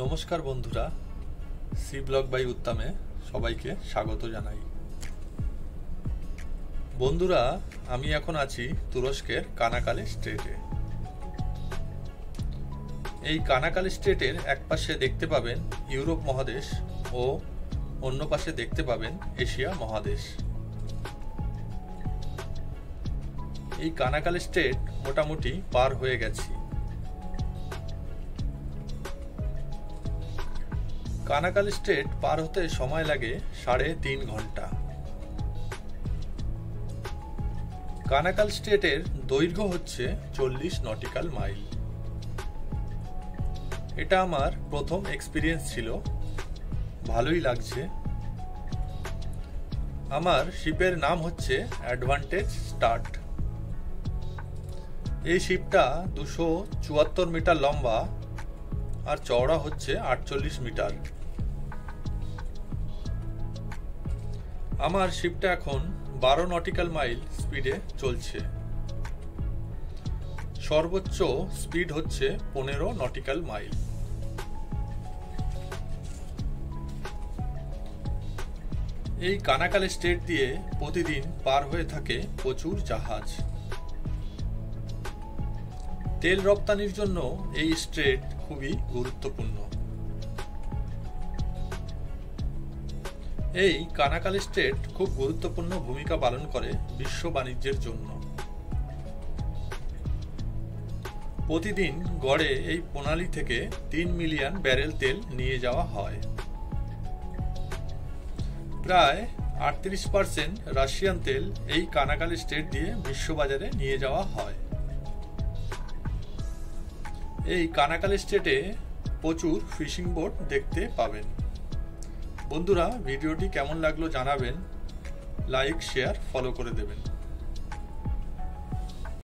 নমস্কার বন্ধুরা, C blog by উত্তমে সবাইকে স্বাগত জানাই। বন্ধুরা, আমি এখন আছি তুরস্কের কানাকালে স্টেটে। এই কানাকালে স্টেটের এক পাশে দেখতে পাবেন ইউরোপ মহাদেশ ও অন্য পাশে দেখতে পাবেন এশিয়া মহাদেশ। এই কানাকালে স্টেট মোটামুটি পার হয়ে গেছি। কানাকালে স্টেট পার হতে সময় লাগে 3.5 ঘন্টা। কানাকাল স্টেটের দৈর্ঘ্য হচ্ছে 40 নটিক্যাল মাইল। এটা আমার প্রথম এক্সপিরিয়েন্স ছিল, ভালোই লাগছে। আমার শিপের নাম হচ্ছে অ্যাডভান্টেজ স্টার্ট। এই শিপটা 274 মিটার লম্বা আর চওড়া হচ্ছে 48 মিটার। আমার শিপটা এখন 12 নটিক্যাল মাইল স্পিডে চলছে। সর্বোচ্চ স্পিড হচ্ছে 15 নটিক্যাল মাইল। এই কানাকালে স্টেট দিয়ে প্রতিদিন পার হয়ে থাকে প্রচুর জাহাজ। তেল রপ্তানির জন্য এই স্ট্রেট খুবই গুরুত্বপূর্ণ। এই কানাকালে স্টেট খুব গুরুত্বপূর্ণ ভূমিকা পালন করে বিশ্ব বাণিজ্যের জন্য। প্রতিদিন গড়ে এই প্রণালী থেকে 3 মিলিয়ন ব্যারেল তেল নিয়ে যাওয়া হয়। প্রায় 38% রাশিয়ান তেল এই কানাকালে স্টেট দিয়ে বিশ্ববাজারে নিয়ে যাওয়া হয়। এই কানাকালে স্টেটে প্রচুর ফিশিং বোট দেখতে পাবেন। বন্ধুরা, ভিডিওটি কেমন লাগলো জানাবেন, লাইক শেয়ার ফলো করে দেবেন।